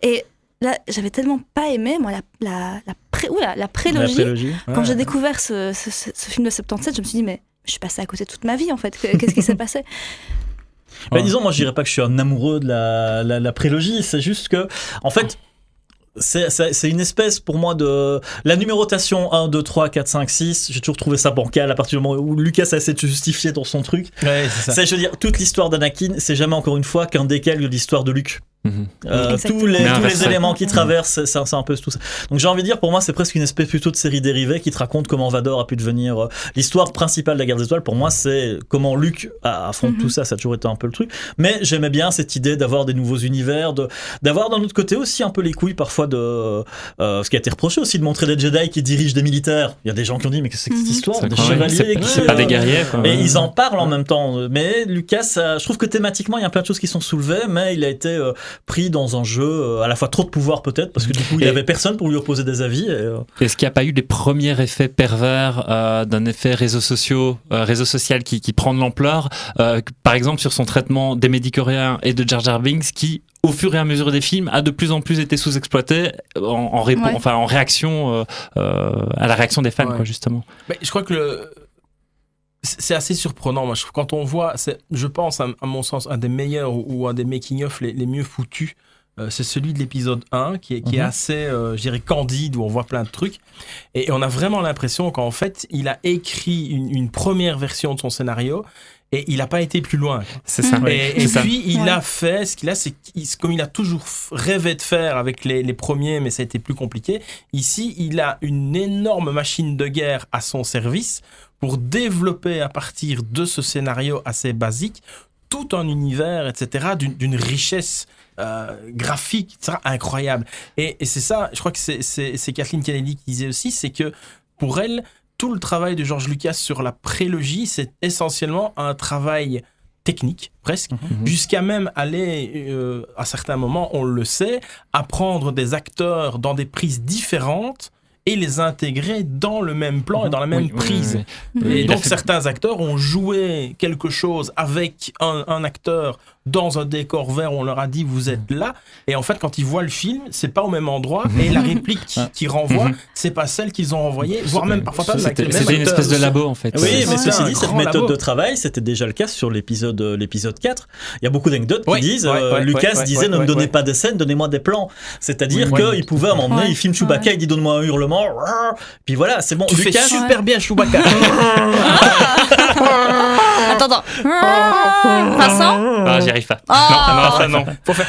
[SPEAKER 5] Et là, j'avais tellement pas aimé, moi, la prélogie.
[SPEAKER 7] prélogie.
[SPEAKER 5] Quand j'ai découvert ce film de 77, je me suis dit, mais je suis passée à côté toute ma vie, en fait. Qu'est-ce qui s'est passé?
[SPEAKER 7] Bah, disons, moi je dirais pas que je suis un amoureux de la prélogie, c'est juste que, en fait, c'est une espèce pour moi de. La numérotation 1, 2, 3, 4, 5, 6, j'ai toujours trouvé ça bancal à partir du moment où Lucas a essayé de se justifier dans son truc.
[SPEAKER 8] Ouais, c'est ça.
[SPEAKER 7] C'est, je veux dire, toute l'histoire d'Anakin, c'est jamais encore une fois qu'un décalque de l'histoire de Luke.
[SPEAKER 5] Exactement.
[SPEAKER 7] Tous les
[SPEAKER 6] Mais inversé.
[SPEAKER 7] éléments qui traversent, c'est un peu tout ça. Donc j'ai envie de dire, pour moi, c'est presque une espèce plutôt de série dérivée qui te raconte comment Vador a pu devenir. L'histoire principale de la guerre des étoiles, pour moi, c'est comment Luke affronte tout ça. Ça a toujours été un peu le truc. Mais j'aimais bien cette idée d'avoir des nouveaux univers, d'avoir d'un autre côté aussi un peu les couilles parfois de. Ce qui a été reproché aussi de montrer des Jedi qui dirigent des militaires. Il y a des gens qui ont dit, mais qu'est-ce que c'est que cette histoire? Des chevaliers qui.
[SPEAKER 6] C'est pas des guerriers, quoi.
[SPEAKER 7] Et ils en parlent en même temps. Mais Lucas, je trouve que thématiquement, il y a plein de choses qui sont soulevées, mais il a été pris dans un jeu à la fois trop de pouvoir peut-être, parce que du coup il
[SPEAKER 6] Et-
[SPEAKER 7] avait personne pour lui opposer des avis.
[SPEAKER 6] Est-ce qu'il n'y a pas eu des premiers effets pervers d'un effet réseau social qui prend de l'ampleur, par exemple sur son traitement des médicoriens et de Jar Jar Binks, qui au fur et à mesure des films a de plus en plus été sous-exploité en réaction à la réaction des fans,
[SPEAKER 8] Ouais.
[SPEAKER 6] quoi, justement.
[SPEAKER 8] Mais je crois que c'est assez surprenant. Moi, quand on voit, je pense, à mon sens, un des meilleurs ou un des making-of les mieux foutus, c'est celui de l'épisode 1, qui est assez, je dirais, candide, où on voit plein de trucs. Et on a vraiment l'impression qu'en fait, il a écrit une première version de son scénario, et il n'a pas été plus loin.
[SPEAKER 6] C'est ça.
[SPEAKER 8] Et
[SPEAKER 6] c'est ça.
[SPEAKER 8] puis, il
[SPEAKER 5] Ouais.
[SPEAKER 8] a fait ce qu'il a, c'est comme il a toujours rêvé de faire avec les premiers, mais ça a été plus compliqué. Ici, il a une énorme machine de guerre à son service pour développer à partir de ce scénario assez basique tout un univers, etc., d'une richesse graphique, etc., incroyable. Et c'est ça, je crois que c'est Kathleen Kennedy qui disait aussi, c'est que pour elle, tout le travail de George Lucas sur la prélogie, c'est essentiellement un travail technique, presque, jusqu'à même aller, à certains moments, on le sait, à prendre des acteurs dans des prises différentes et les intégrer dans le même plan et dans la même
[SPEAKER 6] Oui, oui,
[SPEAKER 8] prise.
[SPEAKER 6] oui, oui.
[SPEAKER 8] Et
[SPEAKER 6] Il a
[SPEAKER 8] donc
[SPEAKER 6] fait-
[SPEAKER 8] certains acteurs ont joué quelque chose avec un acteur dans un décor vert où on leur a dit vous êtes là, et en fait quand ils voient le film c'est pas au même endroit et la réplique qui renvoie c'est pas celle qu'ils ont envoyée, voire même parfois pas avec les mêmes
[SPEAKER 6] C'était une
[SPEAKER 8] acteurs.
[SPEAKER 6] espèce de labo, en fait.
[SPEAKER 7] Oui, mais
[SPEAKER 8] c'est
[SPEAKER 7] ceci
[SPEAKER 8] un
[SPEAKER 7] dit, cette
[SPEAKER 8] grand
[SPEAKER 7] méthode
[SPEAKER 8] labo.
[SPEAKER 7] de travail, c'était déjà le cas sur l'épisode 4. Il y a beaucoup d'anecdotes qui
[SPEAKER 8] Ouais,
[SPEAKER 7] disent
[SPEAKER 8] ouais,
[SPEAKER 7] Lucas
[SPEAKER 8] ouais,
[SPEAKER 7] disait
[SPEAKER 8] ouais,
[SPEAKER 7] ne me
[SPEAKER 8] ouais,
[SPEAKER 7] donnez
[SPEAKER 8] ouais.
[SPEAKER 7] pas des scènes, donnez-moi des plans. C'est-à-dire
[SPEAKER 8] Oui,
[SPEAKER 7] qu'il pouvait à un moment donné,
[SPEAKER 5] Ouais,
[SPEAKER 7] il filme Chewbacca,
[SPEAKER 5] ouais.
[SPEAKER 7] il dit donne-moi un hurlement, puis voilà, c'est bon.
[SPEAKER 8] Tu fais
[SPEAKER 7] Lucas,
[SPEAKER 8] super bien Chewbacca.
[SPEAKER 5] Attends. Vincent.
[SPEAKER 6] Ah, j'y arrive pas.
[SPEAKER 5] Ah.
[SPEAKER 6] Non, ça non.
[SPEAKER 8] Faut faire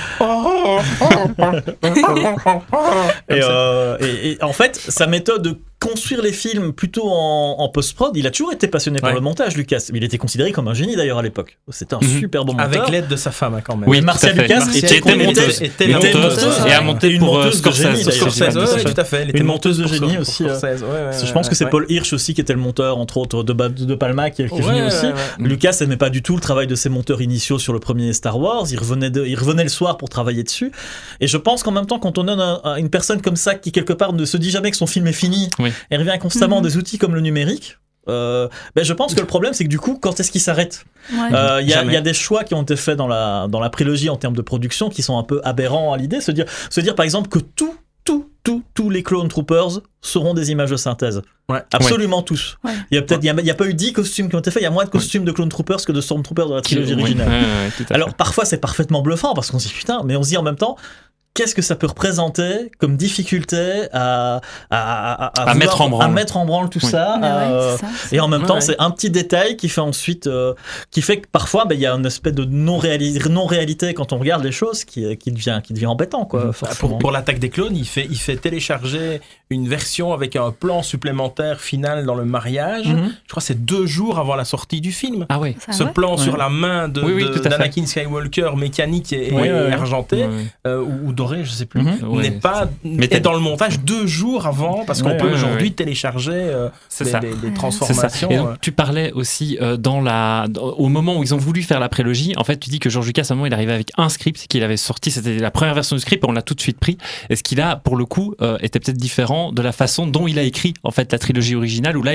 [SPEAKER 7] et en fait, sa méthode de construire les films plutôt en post-prod, il a toujours été passionné par
[SPEAKER 8] Ouais.
[SPEAKER 7] le montage, Lucas. Il était considéré comme un génie d'ailleurs à l'époque. C'était un super bon monteur.
[SPEAKER 8] avec l'aide de sa femme hein, quand même.
[SPEAKER 6] Oui,
[SPEAKER 7] Marcia
[SPEAKER 6] tout à fait.
[SPEAKER 7] Lucas
[SPEAKER 8] Marcia
[SPEAKER 7] était
[SPEAKER 6] était monteuse.
[SPEAKER 8] était
[SPEAKER 6] Une
[SPEAKER 8] monteuse.
[SPEAKER 6] monteuse et a monté
[SPEAKER 7] Une
[SPEAKER 6] pour
[SPEAKER 7] monteuse de génie,
[SPEAKER 6] Scorsese.
[SPEAKER 7] d'ailleurs.
[SPEAKER 8] Scorsese,
[SPEAKER 7] Tout à fait.
[SPEAKER 8] tout à fait. Elle était
[SPEAKER 7] Une monteuse de
[SPEAKER 8] pour
[SPEAKER 7] génie
[SPEAKER 8] pour
[SPEAKER 7] aussi.
[SPEAKER 8] Scorsese, ouais,
[SPEAKER 7] Je pense que c'est
[SPEAKER 8] ouais.
[SPEAKER 7] Paul Hirsch aussi qui était le monteur, entre autres, de Palma, qui est
[SPEAKER 8] Ouais,
[SPEAKER 7] génie aussi.
[SPEAKER 8] ouais.
[SPEAKER 7] Lucas n'aimait pas du tout le travail de ses monteurs initiaux sur le premier Star Wars. Il revenait le soir pour travailler dessus. Et je pense qu'en même temps, quand on donne à une personne comme ça qui, quelque part, ne se dit jamais que son film est fini
[SPEAKER 6] Oui.
[SPEAKER 7] et revient constamment des outils comme le numérique, je pense que le problème, c'est que du coup, quand est-ce qu'il s'arrête ?
[SPEAKER 5] Ouais.
[SPEAKER 7] Il y
[SPEAKER 8] Jamais.
[SPEAKER 7] a des choix qui ont été faits dans la prélogie en termes de production qui sont un peu aberrants à l'idée. Se dire par exemple que tous les Clone Troopers seront des images de synthèse.
[SPEAKER 8] Ouais.
[SPEAKER 7] Absolument tous.
[SPEAKER 5] Ouais.
[SPEAKER 7] Il y a pas eu 10 costumes qui ont été faits. Il y a moins de costumes de Clone Troopers que de Stormtroopers dans la trilogie
[SPEAKER 6] Oui,
[SPEAKER 7] originale.
[SPEAKER 6] ouais, tout à fait.
[SPEAKER 7] Alors parfois c'est parfaitement bluffant parce qu'on se dit putain, mais on se dit en même temps qu'est-ce que ça peut représenter comme difficulté à
[SPEAKER 6] mettre en branle.
[SPEAKER 7] à mettre en branle tout
[SPEAKER 6] Oui.
[SPEAKER 7] ça.
[SPEAKER 5] Ouais, c'est ça.
[SPEAKER 7] Et en même temps,
[SPEAKER 8] Ouais.
[SPEAKER 7] c'est un petit détail qui fait ensuite, qui fait que parfois, il y a une espèce de non-réalité quand on regarde les choses qui devient embêtant, quoi. Forcément.
[SPEAKER 8] Pour l'attaque des clones, il fait télécharger une version avec un plan supplémentaire final dans le mariage.
[SPEAKER 7] Mhm.
[SPEAKER 8] Je crois que c'est 2 jours avant la sortie du film.
[SPEAKER 6] Ah oui.
[SPEAKER 5] Ça
[SPEAKER 8] Ce
[SPEAKER 5] va.
[SPEAKER 8] plan
[SPEAKER 7] Ouais.
[SPEAKER 8] sur la main
[SPEAKER 6] Oui, tout à fait.
[SPEAKER 8] d'Anakin Skywalker, mécanique et
[SPEAKER 7] Oui, oui, oui.
[SPEAKER 8] argenté,
[SPEAKER 6] Ouais.
[SPEAKER 8] ou doré, je sais plus,
[SPEAKER 7] Mhm.
[SPEAKER 6] Ouais,
[SPEAKER 8] n'est est dans le montage 2 jours avant, parce qu'on
[SPEAKER 7] Ouais,
[SPEAKER 8] peut
[SPEAKER 7] ouais,
[SPEAKER 8] aujourd'hui
[SPEAKER 6] ouais.
[SPEAKER 8] télécharger
[SPEAKER 6] C'est
[SPEAKER 8] des
[SPEAKER 6] ça.
[SPEAKER 8] des
[SPEAKER 6] C'est ça.
[SPEAKER 8] transformations.
[SPEAKER 6] Et donc, tu parlais aussi au moment où ils ont voulu faire la prélogie. En fait, tu dis que George Lucas, à un moment, il arrivait avec un script qu'il avait sorti. C'était la première version du script et on l'a tout de suite pris. Et ce qu'il a, pour le coup, était peut-être différent de la façon dont il a écrit en fait la trilogie originale, où là,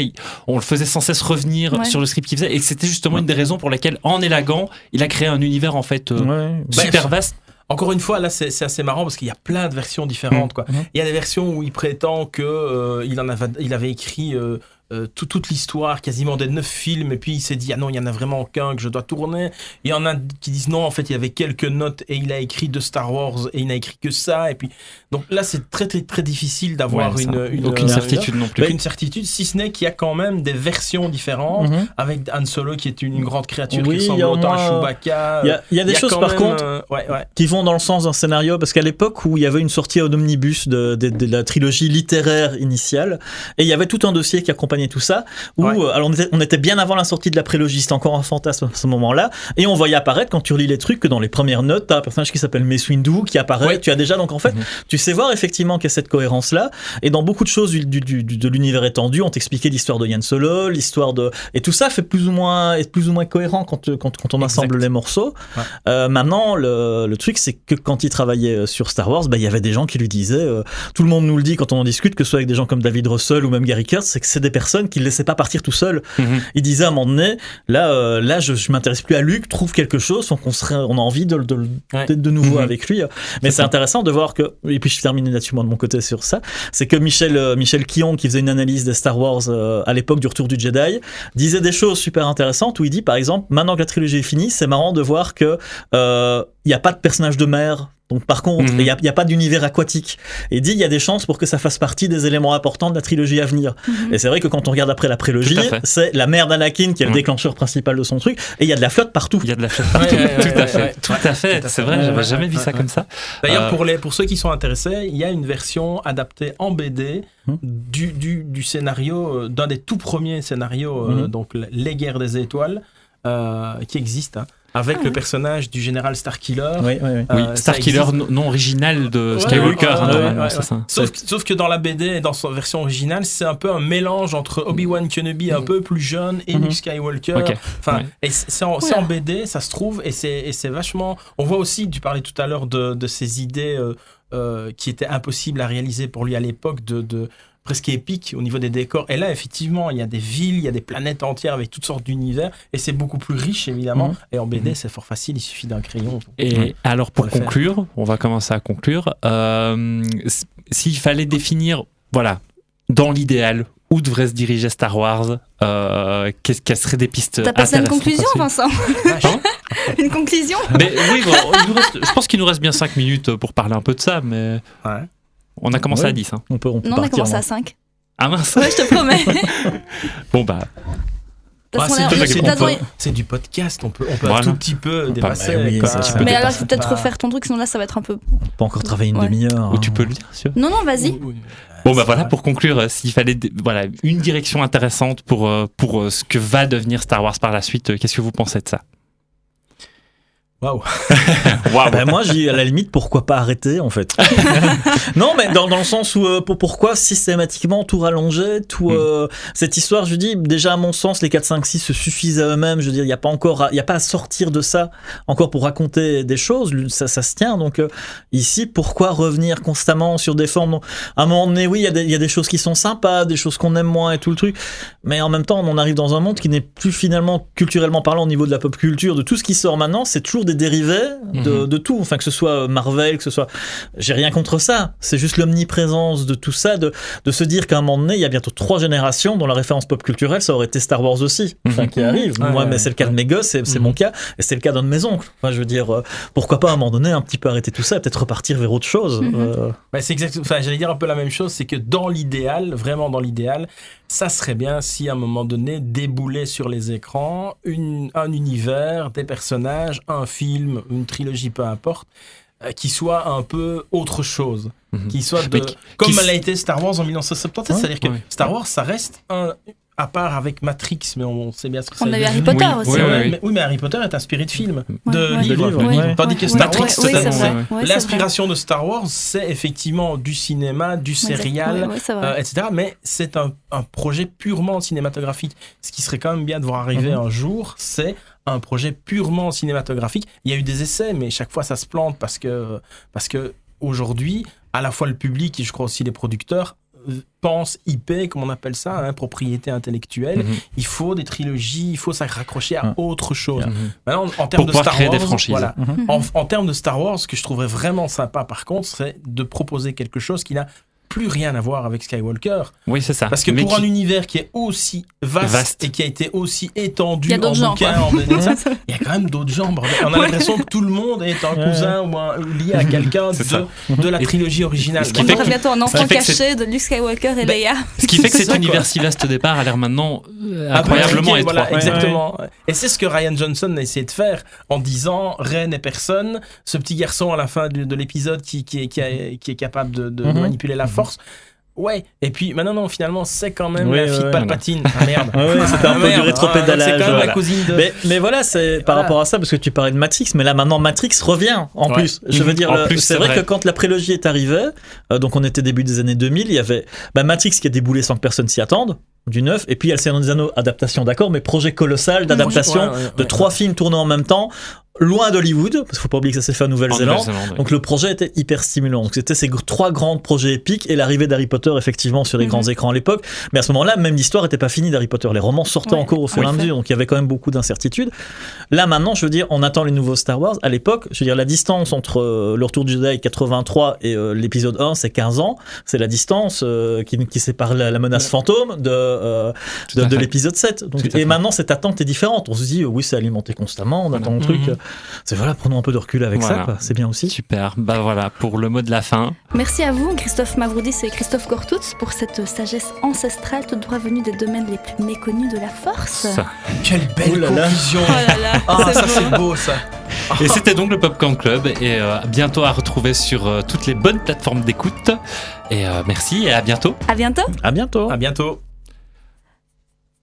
[SPEAKER 6] on le faisait sans cesse revenir
[SPEAKER 5] Ouais.
[SPEAKER 6] sur le script qu'il faisait. Et c'était justement une des raisons pour lesquelles, en élagant, il a créé un univers en fait
[SPEAKER 7] Ouais.
[SPEAKER 6] super vaste.
[SPEAKER 8] Encore une fois, là, c'est assez marrant parce qu'il y a plein de versions différentes, quoi. Il y a des versions où il prétend que il avait écrit toute l'histoire, quasiment des 9 films, et puis il s'est dit, ah non, il y en a vraiment qu'un que je dois tourner. Il y en a qui disent, non, en fait, il y avait quelques notes et il a écrit de Star Wars et il n'a écrit que ça. Et puis, donc là, c'est très, très, très difficile d'avoir
[SPEAKER 6] Ouais, ça.
[SPEAKER 8] une
[SPEAKER 6] Aucune certitude non plus.
[SPEAKER 8] aucune certitude, si ce n'est qu'il y a quand même des versions différentes,
[SPEAKER 7] Mhm.
[SPEAKER 8] avec Han Solo qui est une grande créature
[SPEAKER 7] Oui,
[SPEAKER 8] qui
[SPEAKER 7] il y
[SPEAKER 8] ressemble
[SPEAKER 7] a au
[SPEAKER 8] autant à
[SPEAKER 7] moins-
[SPEAKER 8] Chewbacca.
[SPEAKER 7] Il y a des choses
[SPEAKER 8] quand
[SPEAKER 7] par
[SPEAKER 8] même,
[SPEAKER 7] contre
[SPEAKER 8] ouais.
[SPEAKER 7] qui vont dans le sens d'un scénario, parce qu'à l'époque où il y avait une sortie en omnibus de la trilogie littéraire initiale, et il y avait tout un dossier qui accompagnait et tout ça, où alors on était bien avant la sortie de la prélogie, c'était encore un fantasme à ce moment-là, et on voyait apparaître quand tu relis les trucs que dans les premières notes, t'as un personnage qui s'appelle Mace Windu qui apparaît, tu as déjà, donc en fait, tu sais voir effectivement qu'il y a cette cohérence-là, et dans beaucoup de choses de l'univers étendu, on t'expliquait l'histoire de Han Solo, l'histoire de... Et tout ça est plus ou moins cohérent quand on assemble les morceaux. Maintenant, le truc, c'est que quand il travaillait sur Star Wars, il y avait des gens qui lui disaient, tout le monde nous le dit quand on en discute, que ce soit avec des gens comme David Russell ou même Gary Kurtz, c'est que c'est des personnes qui ne le laissaient pas partir tout seul. Il disait à un moment donné, là je m'intéresse plus à Luke, trouve quelque chose, donc on a envie de nouveau avec lui. Mais c'est intéressant de voir que, et puis je termine là-dessus moi de mon côté sur ça, c'est que Michel Quillon, qui faisait une analyse des Star Wars à l'époque du Retour du Jedi, disait des choses super intéressantes où il dit par exemple, maintenant que la trilogie est finie, c'est marrant de voir que il n'y a pas de personnage de mer. Donc par contre, il n'y a pas d'univers aquatique. Et il dit, il y a des chances pour que ça fasse partie des éléments importants de la trilogie à venir. Et c'est vrai que quand on regarde après la prélogie, c'est la mère d'Anakin qui est le déclencheur principal de son truc, et il y a de la flotte partout.
[SPEAKER 6] Il y a de la flotte partout. Tout à fait. C'est vrai, j'avais jamais vu ça comme ça.
[SPEAKER 8] D'ailleurs, pour ceux qui sont intéressés, il y a une version adaptée en BD du scénario, d'un des tout premiers scénarios, donc Les Guerres des Étoiles, qui existe. Avec le personnage du général Starkiller.
[SPEAKER 6] Oui, Starkiller non original de Skywalker.
[SPEAKER 8] Sauf que dans la BD et dans sa version originale, c'est un peu un mélange entre Obi-Wan Kenobi un peu plus jeune et Luke Skywalker. Et c'est en BD, ça se trouve, et c'est vachement... On voit aussi, tu parlais tout à l'heure de ces idées qui étaient impossibles à réaliser pour lui à l'époque, de presque épique au niveau des décors. Et là, effectivement, il y a des villes, il y a des planètes entières avec toutes sortes d'univers, et c'est beaucoup plus riche, évidemment. Et en BD, c'est fort facile, il suffit d'un crayon.
[SPEAKER 6] Et alors, pour conclure, on va commencer à conclure. S'il fallait définir, dans l'idéal, où devrait se diriger Star Wars, quelles seraient des pistes
[SPEAKER 5] intéressantes? T'as passé une conclusion, Vincent? Une conclusion?
[SPEAKER 6] Mais oui, je pense qu'il nous reste bien 5 minutes pour parler un peu de ça, mais... On a commencé à 10.
[SPEAKER 7] On peut
[SPEAKER 5] on a commencé à 5.
[SPEAKER 6] Ah mince.
[SPEAKER 5] Ouais, je te promets.
[SPEAKER 6] Bon
[SPEAKER 8] c'est du podcast, on peut un tout petit peu dépasser.
[SPEAKER 5] Mais alors, il faut peut-être refaire ton truc, sinon là, ça va être un peu...
[SPEAKER 7] On peut encore travailler une demi-heure.
[SPEAKER 6] Ou tu peux le dire, sûr.
[SPEAKER 5] Non, vas-y.
[SPEAKER 6] Bon, pour conclure, s'il fallait une direction intéressante pour ce que va devenir Star Wars par la suite, qu'est-ce que vous pensez de ça?
[SPEAKER 8] Waouh.
[SPEAKER 7] Moi, j'ai à la limite, pourquoi pas arrêter en fait. Non, mais dans le sens où pourquoi systématiquement tout rallonger, cette histoire, je dis déjà à mon sens, les 4, 5, 6 se suffisent à eux-mêmes. Je veux dire, il y a pas à sortir de ça encore pour raconter des choses. Ça se tient. Donc ici, pourquoi revenir constamment sur des formes? À un moment donné, oui, il y a des choses qui sont sympas, des choses qu'on aime moins et tout le truc. Mais en même temps, on arrive dans un monde qui n'est plus finalement culturellement parlant au niveau de la pop culture, de tout ce qui sort maintenant, c'est toujours des dérivés de tout, enfin que ce soit Marvel, que ce soit, j'ai rien contre ça, c'est juste l'omniprésence de tout ça, de se dire qu'à un moment donné il y a bientôt 3 générations dont la référence pop culturelle ça aurait été Star Wars aussi, qui arrive. Mais c'est le cas de mes gosses, c'est mon cas, et c'est le cas d'un de mes oncles. Enfin, je veux dire, pourquoi pas à un moment donné un petit peu arrêter tout ça et peut-être repartir vers autre chose.
[SPEAKER 8] C'est exactement, j'allais dire un peu la même chose, c'est que dans l'idéal, vraiment dans l'idéal, ça serait bien si à un moment donné déboulait sur les écrans un univers, des personnages, un film, une trilogie, peu importe, qui soit un peu autre chose, qui soit comme l'a été Star Wars en 1977, c'est-à-dire que Star Wars, ça reste à part avec Matrix, mais on sait bien ce que c'est.
[SPEAKER 5] On a eu Harry Potter aussi.
[SPEAKER 8] Mais Harry Potter est inspiré de films, de livres. Tandis que Star Wars, l'inspiration de Star Wars, c'est effectivement du cinéma, du serial, etc. Mais c'est un projet purement cinématographique. Ce qui serait quand même bien de voir arriver un jour, c'est un projet purement cinématographique. Il y a eu des essais, mais chaque fois ça se plante parce que aujourd'hui, à la fois le public et je crois aussi les producteurs pense IP, comme on appelle ça, propriété intellectuelle. Il faut des trilogies, il faut s'accrocher à autre chose. Maintenant, en termes de Star Wars,
[SPEAKER 6] des franchises.
[SPEAKER 8] En termes de Star Wars, ce que je trouverais vraiment sympa, par contre, c'est de proposer quelque chose qui n'a plus rien à voir avec Skywalker.
[SPEAKER 6] Oui, c'est ça.
[SPEAKER 8] Parce que pour un univers qui est aussi vaste et qui a été aussi étendu en bouquin, il y a quand même d'autres gens. On a l'impression que tout le monde est un cousin ou lié à quelqu'un de la trilogie originale.
[SPEAKER 5] On dirait bientôt un enfant caché de Luke Skywalker et Leia.
[SPEAKER 6] Ce qui fait que cet univers si vaste au départ a l'air maintenant incroyablement étroit.
[SPEAKER 8] Voilà, exactement. Et c'est ce que Rian Johnson a essayé de faire en disant Rey n'est personne, ce petit garçon à la fin de l'épisode qui est capable de manipuler la force. Ouais, et puis maintenant, non, finalement, c'est quand même
[SPEAKER 7] Oui,
[SPEAKER 8] la fille de
[SPEAKER 7] ouais,
[SPEAKER 8] Palpatine. Ah merde.
[SPEAKER 7] Ouais, c'était un peu du rétropédalage.
[SPEAKER 8] C'est quand même
[SPEAKER 7] voilà.
[SPEAKER 8] la cousine de.
[SPEAKER 7] Mais voilà, c'est par rapport à ça, parce que tu parlais de Matrix, mais là maintenant Matrix revient en
[SPEAKER 8] Ouais.
[SPEAKER 7] plus. Je veux dire,
[SPEAKER 6] En plus,
[SPEAKER 7] c'est
[SPEAKER 6] c'est
[SPEAKER 7] vrai
[SPEAKER 6] vrai.
[SPEAKER 7] que quand la prélogie est arrivée, donc on était début des années 2000, il y avait Matrix qui a déboulé sans que personne s'y attende. Du neuf, et puis il y a le Seigneur des Anneaux, adaptation d'accord, mais projet colossal d'adaptation
[SPEAKER 8] Ouais,
[SPEAKER 7] de 3 films tournés en même temps, loin d'Hollywood, parce qu'il faut pas oublier que ça s'est fait en
[SPEAKER 6] En
[SPEAKER 7] Nouvelle-Zélande.
[SPEAKER 6] Nouvelle-Zélande, oui.
[SPEAKER 7] Donc le projet était hyper stimulant. Donc c'était ces 3 grands projets épiques et l'arrivée d'Harry Potter effectivement sur les grands écrans à l'époque. Mais à ce moment-là, même l'histoire n'était pas finie d'Harry Potter. Les romans sortaient
[SPEAKER 5] Ouais,
[SPEAKER 7] encore au fur et à mesure, donc il y avait quand même beaucoup d'incertitudes. Là maintenant, je veux dire, on attend les nouveaux Star Wars. À l'époque, je veux dire, la distance entre le Retour du Jedi 83 et l'épisode 1, c'est 15 ans. C'est la distance qui sépare la menace fantôme de
[SPEAKER 6] Tout à fait.
[SPEAKER 7] l'épisode 7. Donc,
[SPEAKER 6] Tout à
[SPEAKER 7] et
[SPEAKER 6] fait.
[SPEAKER 7] maintenant, cette attente est différente. On se dit, oui, c'est alimenté constamment, on attend le truc. C'est voilà, prenons un peu de recul avec
[SPEAKER 6] Voilà.
[SPEAKER 7] ça, quoi. C'est bien aussi.
[SPEAKER 6] Super, bah voilà pour le mot de la fin.
[SPEAKER 5] Merci à vous, Christophe Mavroudis et Christophe Cortutz, pour cette sagesse ancestrale, toute droit venue des domaines les plus méconnus de la force.
[SPEAKER 6] Ça.
[SPEAKER 8] Quelle belle
[SPEAKER 7] Oh là là.
[SPEAKER 8] conclusion.
[SPEAKER 5] Oh là là,
[SPEAKER 8] Ah,
[SPEAKER 5] c'est
[SPEAKER 8] ça
[SPEAKER 5] beau.
[SPEAKER 8] c'est beau ça.
[SPEAKER 6] Et c'était donc le Popcorn Club et bientôt à retrouver sur toutes les bonnes plateformes d'écoute. Et merci et à bientôt.
[SPEAKER 5] À bientôt.
[SPEAKER 7] À bientôt.
[SPEAKER 8] À bientôt.